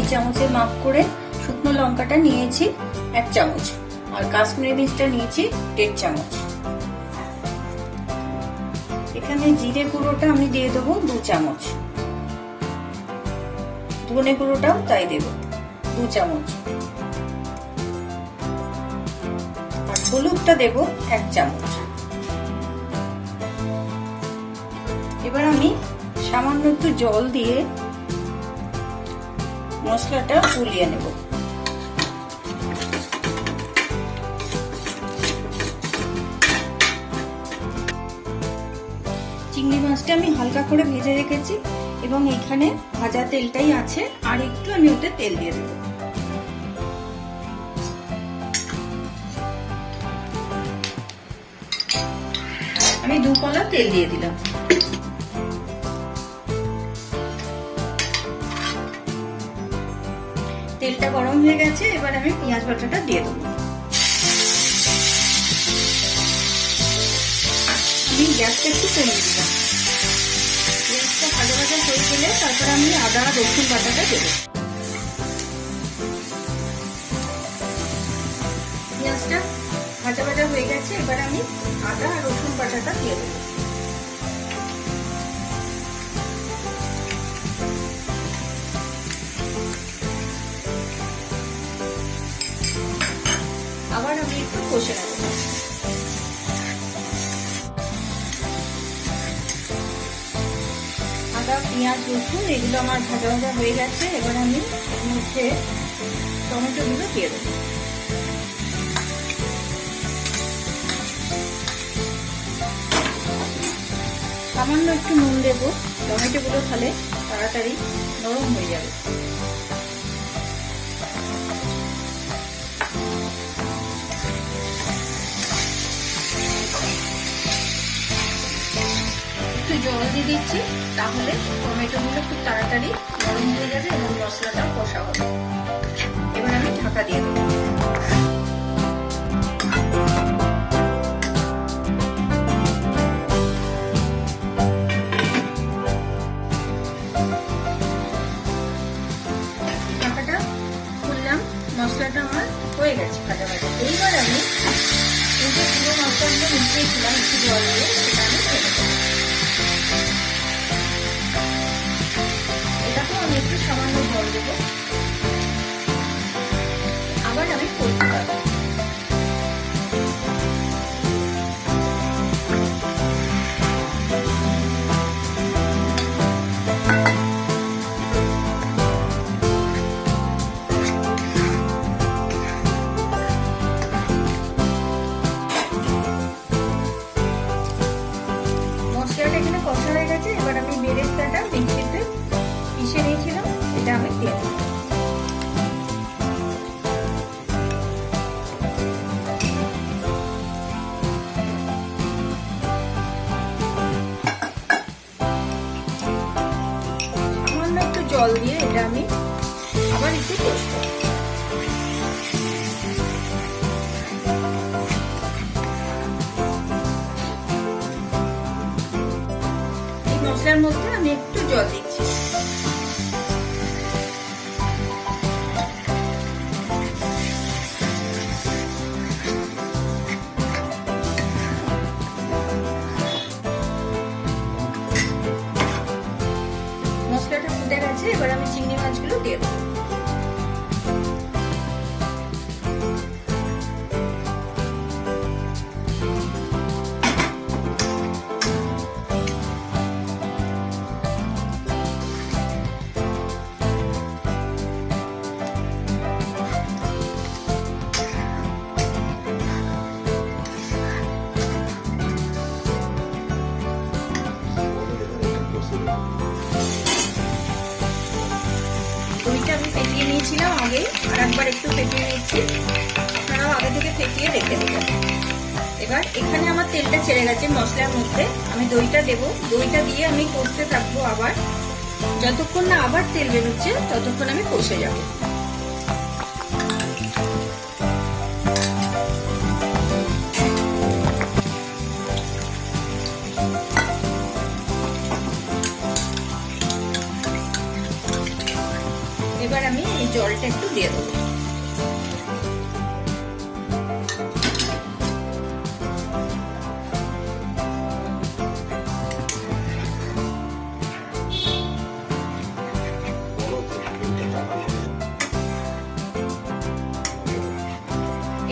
এই চামচের মাপ করে শুকনো লঙ্কাটা নিয়েছি 1 চামচ, আর কাশ্মীরি মির্চটা নিয়েছি 1.5 চামচ। এখানে জিরে গুঁড়োটা আমি দিয়ে দেবো 2 চামচ, ধনে গুঁড়োটাও তাই দেব 2 চামচ, আর হলুদটা দেব 1 চামচ। এবার আমি সামান্য একটু জল দিয়ে মশলাটা গুলিয়ে নেব। চিংড়ি মাছটা আমি হালকা করে ভেজে রেখেছি এবং এখানে ভাজা তেলটাই আছে, আর একটু আমি ওতে তেল দিয়ে দেব। আমি 2 কলা তেল দিয়ে দিলাম। তেলটা গরম হয়ে গেছে, এবার আমি পেঁয়াজ বাটাটা দিয়ে দেবো। আমি গ্যাসটা একটু কমিয়ে দিলাম। পেঁয়াজটা ভাজা ভাজা হয়ে গেলে তারপর আমি আদা রসুন বাটাটা দেবো। পেঁয়াজটা ভাজা ভাজা হয়ে গেছে, এবার আমি আদা আর রসুন বাটাটা দিয়ে দেবো। আবার আমি একটু কষে নেব। আদা পেঁয়াজ রসুন এগুলো আমার ভাজা ভাজা হয়ে গেছে, এবার আমি এর মধ্যে টমেটোগুলো দিয়ে দেবো। সামান্য একটু নুন দেবো, টমেটোগুলো তাহলে তাড়াতাড়ি নরম হয়ে যাবে। একটু জল দিয়ে দিচ্ছি, তাহলে টমেটোগুলো খুব তাড়াতাড়ি নরম হয়ে যাবে এবং মশলাটাও কষা হবে। এবার আমি ঢাকা দিয়ে দেবো। ঢাকাটা খুললাম, মশলাটা আমার হয়ে গেছে ভাজা ভাজা। এইবার আমি এই যে পুরো মশলাগুলো মিশিয়েছিলাম একটু জল দিয়ে, সেটা আমি ঢেলে দেবো। এটাকেও আমি একটু সামান্য জল দেবো। আবার আমি কষতে পারবো। মশলাটা এখানে কষা হয়ে গেছে, এবার আমি বেরেস্তাটা মিক্সিতে পিষে নিয়েছিলাম, এটা আমি দিয়ে দেবো। সামান্য একটু জল দিয়ে এটা আমি আবার একটু কষবো। এই মশলার মধ্যে আমি একটু জল দিচ্ছি। মশলাটা ফুটে গেছে, এবার আমি চিংড়ি মাছগুলো দিয়ে দেবো। দইটা আমি ফেটিয়ে নিয়েছিলাম আগে, আর একবার একটু ফেটিয়ে নিচ্ছি। আপনারাও আগে থেকে ফেটিয়ে রেখে দেবেন। এবার এখানে আমার তেলটা ছেড়ে গেছে মশলার মধ্যে, আমি দইটা দেবো। দইটা দিয়ে আমি কষতে থাকবো আবার, যতক্ষণ না আবার তেল বেরোচ্ছে ততক্ষণ আমি কষে যাব। এবার আমি জলটা একটু দিয়ে দেবো।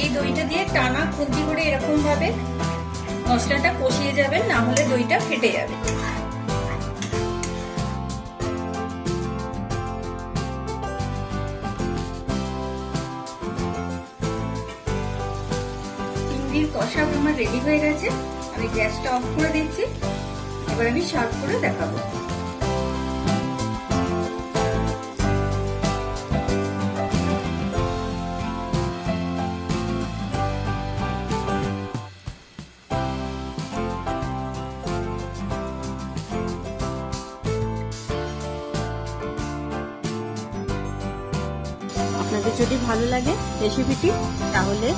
এই দইটা দিয়ে টানা খুন্তি করে এরকম ভাবে মশলাটা কষিয়ে যাবেন, না হলে দইটা ফেটে যাবে। চিংড়ির কষা আমার রেডি হয়ে গেছে, আমি গ্যাসটা অফ করে দিচ্ছি। এবার আমি সার্ভ করে দেখাবো। আপনাদের যদি ভালো লাগে রেসিপিটি তাহলে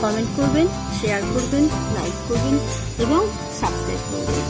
কমেন্ট করবেন, শেয়ার করবেন, লাইক করবেন এবং সাবস্ক্রাইব করবেন।